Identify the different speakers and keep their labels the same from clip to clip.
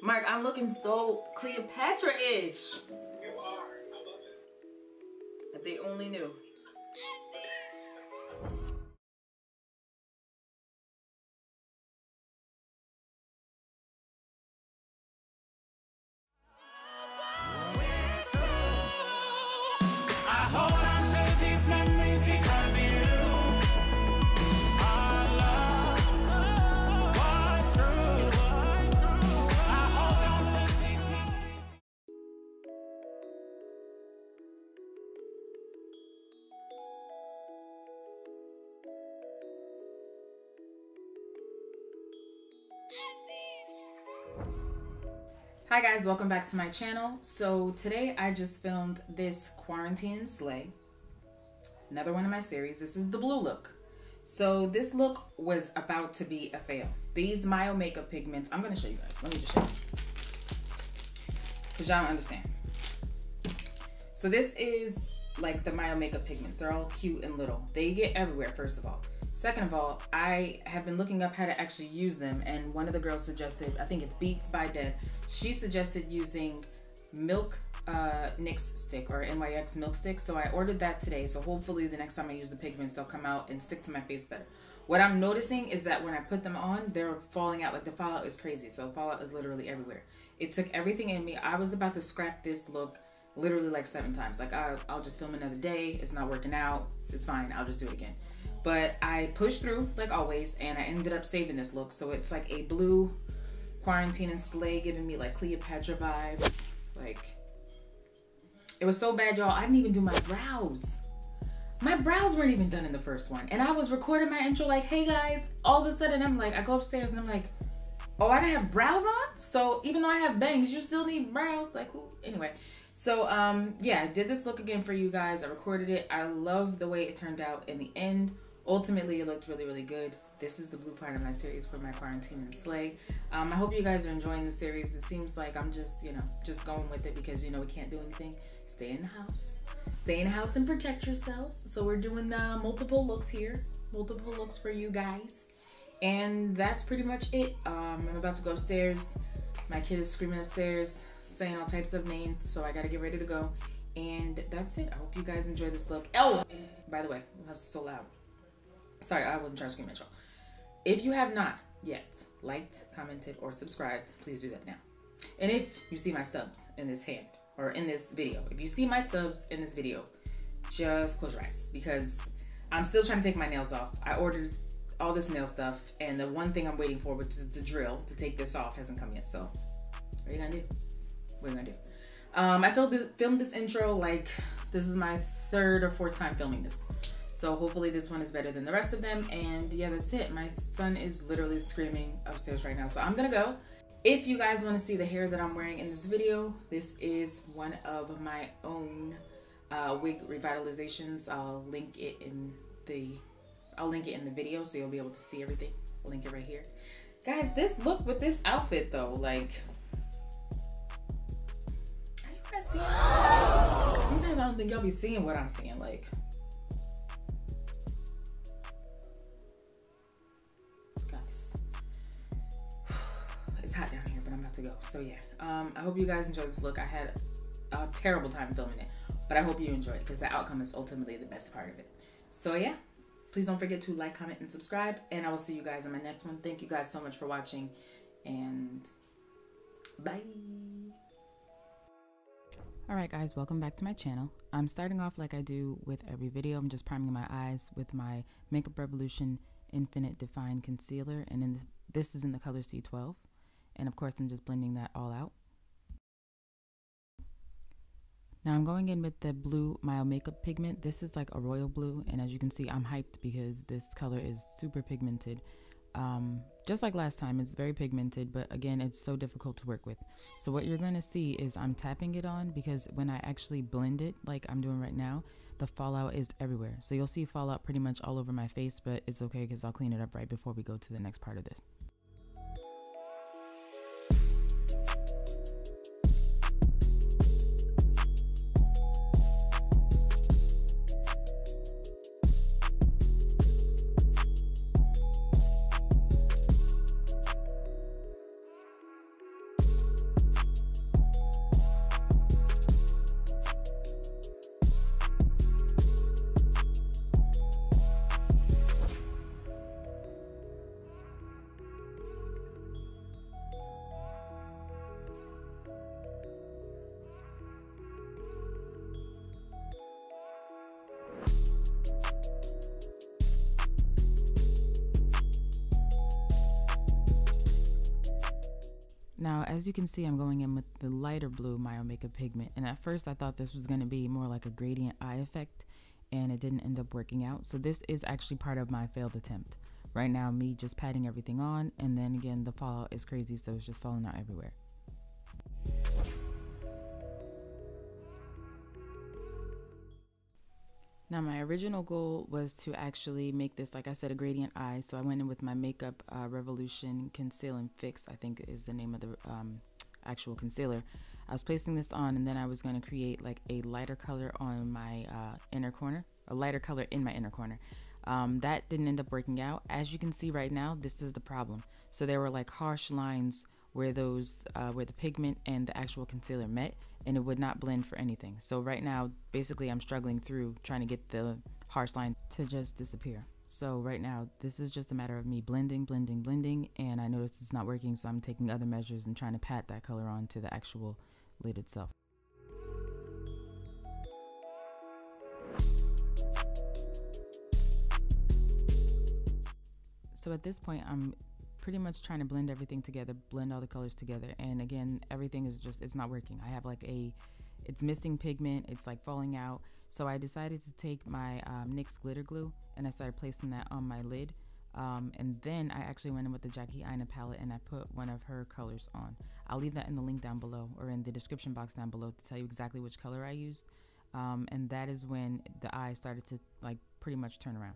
Speaker 1: Mark, I'm looking so Cleopatra-ish.
Speaker 2: You are. I love it.
Speaker 1: If they only knew. Hi guys, welcome back to my channel. So today I just filmed this quarantine slay, another one of my series. This is the blue look. So this look was about to be a fail. These Myo makeup pigments, I'm gonna show you guys. Let me just show you, because y'all don't understand. So this is like the Myo makeup pigments. They're all cute and little. They get everywhere, first of all. Second of all, I have been looking up how to actually use them, and one of the girls suggested, I think it's Beats by Deb, she suggested using Milk NYX stick or NYX milk stick. So I ordered that today, so hopefully the next time I use the pigments, they'll come out and stick to my face better. What I'm noticing is that when I put them on, they're falling out. Like the fallout is crazy, so fallout is literally everywhere. It took everything in me. I was about to scrap this look literally like 7 times. Like I'll just film another day, it's not working out, it's fine, I'll just do it again. But I pushed through like always, and I ended up saving this look. So it's like a blue quarantine and slay, giving me like Cleopatra vibes. Like, it was so bad, y'all. I didn't even do my brows. My brows weren't even done in the first one. And I was recording my intro like, hey guys, all of a sudden I'm like, I go upstairs and I'm like, oh, I didn't have brows on? So even though I have bangs, you still need brows? Like, who? Anyway. So, yeah, I did this look again for you guys. I recorded it. I love the way it turned out in the end. Ultimately, it looked really, really good. This is the blue part of my series for my quarantine and slay. I hope you guys are enjoying the series. It seems like I'm just, you know, just going with it because, you know, we can't do anything. Stay in the house. Stay in the house and protect yourselves. So we're doing multiple looks here. Multiple looks for you guys. And that's pretty much it. I'm about to go upstairs. My kid is screaming upstairs, saying all types of names. So I got to get ready to go. And that's it. I hope you guys enjoy this look. Oh, by the way, that's so loud. Sorry, I wasn't trying to scream at y'all. If you have not yet liked, commented, or subscribed, please do that now. And if you see my stubs in this hand, or in this video, if you see my stubs in this video, just close your eyes, because I'm still trying to take my nails off. I ordered all this nail stuff, and the one thing I'm waiting for, which is the drill to take this off, hasn't come yet. So, what are you gonna do? What are you gonna do? I filmed this intro like this is my 3rd or 4th time filming this. So hopefully this one is better than the rest of them. And yeah, that's it. My son is literally screaming upstairs right now. So I'm gonna go. If you guys wanna see the hair that I'm wearing in this video, this is one of my own wig revitalizations. I'll link it in the video so you'll be able to see everything. I'll link it right here. Guys, this look with this outfit though, like, are you guys seeing it? Sometimes I don't think y'all be seeing what I'm seeing, like. Hot down here, but I'm about to go. So yeah, I hope you guys enjoyed this look. I had a terrible time filming it, but I hope you enjoyed it because the outcome is ultimately the best part of it. So yeah, please don't forget to like, comment, and subscribe, and I will see you guys in my next one. Thank you guys so much for watching, and bye. Alright guys, welcome back to my channel. I'm starting off like I do with every video. I'm just priming my eyes with my Makeup Revolution Infinite Define Concealer, and this is in the color C12. And of course, I'm just blending that all out. Now I'm going in with the blue Myo makeup pigment. This is like a royal blue, and as you can see, I'm hyped because this color is super pigmented. Just like last time, it's very pigmented, but again, it's so difficult to work with. So what you're gonna see is I'm tapping it on, because when I actually blend it, like I'm doing right now, the fallout is everywhere. So you'll see fallout pretty much all over my face, but it's okay because I'll clean it up right before we go to the next part of this. Now, as you can see, I'm going in with the lighter blue Mile Makeup pigment, and at first I thought this was going to be more like a gradient eye effect, and it didn't end up working out. So this is actually part of my failed attempt. Right now, me just patting everything on, and then again, the fallout is crazy, so it's just falling out everywhere. Now, my original goal was to actually make this, like I said, a gradient eye. So I went in with my Makeup Revolution Conceal and Fix, I think is the name of the actual concealer. I was placing this on, and then I was going to create like a lighter color on my inner corner, a lighter color in my inner corner. That didn't end up working out. As you can see right now, this is the problem. So there were like harsh lines where those where the pigment and the actual concealer met, and it would not blend for anything. So right now, basically I'm struggling through trying to get the harsh line to just disappear. So right now, this is just a matter of me blending, and I noticed it's not working, so I'm taking other measures and trying to pat that color on to the actual lid itself. So at this point, I'm pretty much trying to blend everything together, blend all the colors together, and again, everything is just, it's not working. I have like it's missing pigment, it's like falling out. So I decided to take my NYX glitter glue, and I started placing that on my lid, and then I actually went in with the Aina palette, and I put one of her colors on. I'll leave that in the link down below, or in the description box down below, to tell you exactly which color I used, and that is when the eye started to like pretty much turn around.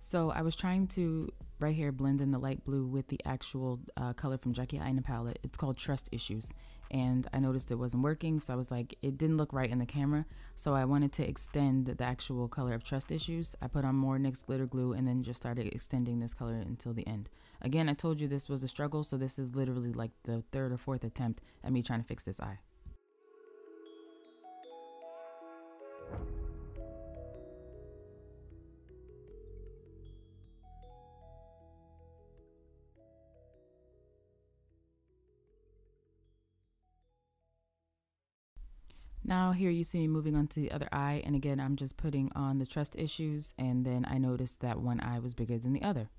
Speaker 1: So I was trying to, right here, blend in the light blue with the actual color from Aina palette. It's called Trust Issues. And I noticed it wasn't working, so I was like, it didn't look right in the camera. So I wanted to extend the actual color of Trust Issues. I put on more NYX glitter glue and then just started extending this color until the end. Again, I told you this was a struggle, so this is literally like the third or fourth attempt at me trying to fix this eye. Now here you see me moving on to the other eye, and again I'm just putting on the Trust Issues, and then I noticed that one eye was bigger than the other.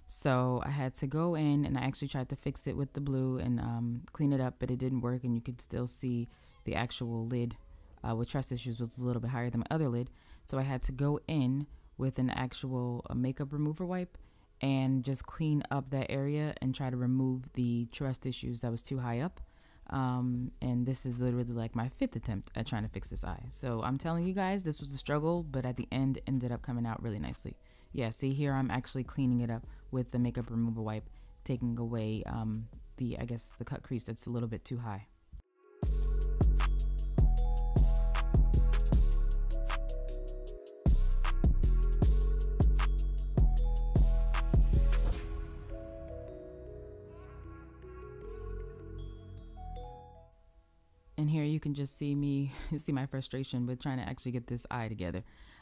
Speaker 1: So I had to go in, and I actually tried to fix it with the blue and clean it up, but it didn't work, and you could still see the actual lid with Trust Issues was a little bit higher than my other lid. So I had to go in with an actual makeup remover wipe and just clean up that area and try to remove the Trust Issues that was too high up. And this is literally like my fifth attempt at trying to fix this eye. So I'm telling you guys, this was a struggle, but at the end ended up coming out really nicely. Yeah, see here I'm actually cleaning it up with the makeup remover wipe, taking away I guess the cut crease that's a little bit too high. And here you can just see me, see my frustration with trying to actually get this eye together.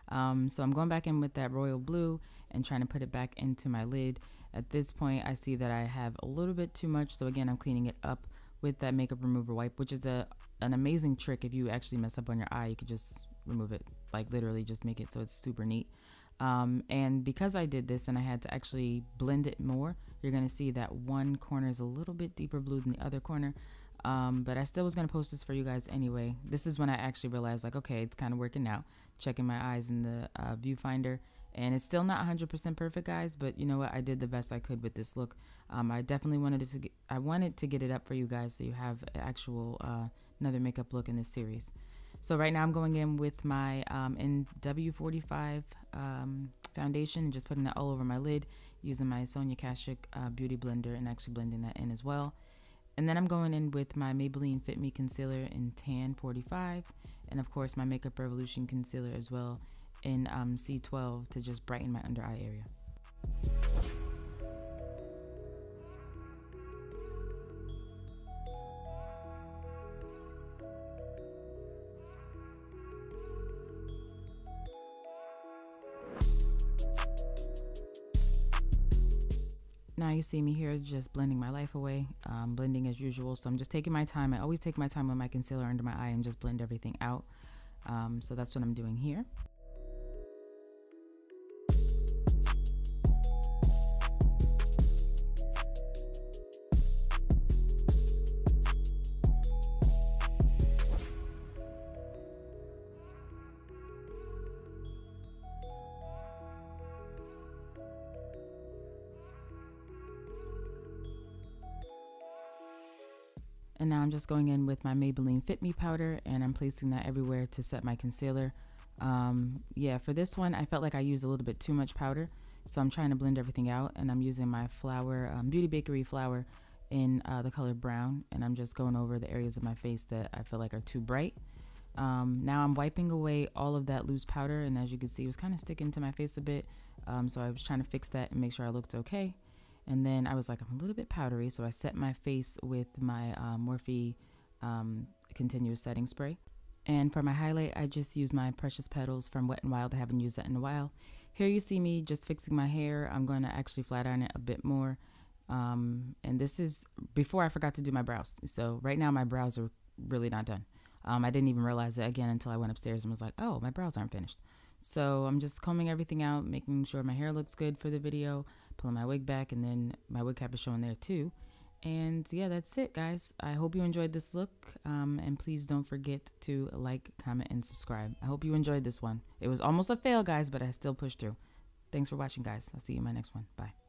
Speaker 1: So I'm going back in with that royal blue and trying to put it back into my lid. At this point, I see that I have a little bit too much. So again, I'm cleaning it up with that makeup remover wipe, which is an amazing trick. If you actually mess up on your eye, you could just remove it, like literally just make it so it's super neat. And because I did this and I had to actually blend it more, you're going to see that one corner is a little bit deeper blue than the other corner. But I still was going to post this for you guys anyway. This is when I actually realized, like, okay, it's kind of working out. Checking my eyes in the viewfinder, and it's still not 100% perfect, guys, but you know what? I did the best I could with this look. I definitely wanted to get it up for you guys so you have actual another makeup look in this series. So right now I'm going in with my W45 foundation and just putting that all over my lid using my Sonia Kashuk beauty blender and actually blending that in as well. And then I'm going in with my Maybelline Fit Me Concealer in Tan 45, and of course my Makeup Revolution Concealer as well in C12 to just brighten my under eye area. Now you see me here just blending my life away, blending as usual. So I'm just taking my time. I always take my time with my concealer under my eye and just blend everything out. So that's what I'm doing here. And now I'm just going in with my Maybelline Fit Me powder, and I'm placing that everywhere to set my concealer. Yeah, for this one, I felt like I used a little bit too much powder, so I'm trying to blend everything out, and I'm using my flower, Beauty Bakerie flower in the color brown, and I'm just going over the areas of my face that I feel like are too bright. Now I'm wiping away all of that loose powder, and as you can see, it was kind of sticking to my face a bit, so I was trying to fix that and make sure I looked okay. And then I was like, I'm a little bit powdery, so I set my face with my Morphe Continuous Setting Spray. And for my highlight, I just used my Precious Petals from Wet n Wild. I haven't used that in a while. Here you see me just fixing my hair. I'm going to actually flat iron it a bit more. And this is before I forgot to do my brows. So right now my brows are really not done. I didn't even realize it again until I went upstairs and was like, oh, my brows aren't finished. So I'm just combing everything out, making sure my hair looks good for the video, pulling my wig back, and then my wig cap is showing there too. And yeah, that's it, guys. I hope you enjoyed this look, and please don't forget to like, comment, and subscribe. I hope you enjoyed this one. It was almost a fail, guys, but I still pushed through. Thanks for watching, guys. I'll see you in my next one. Bye.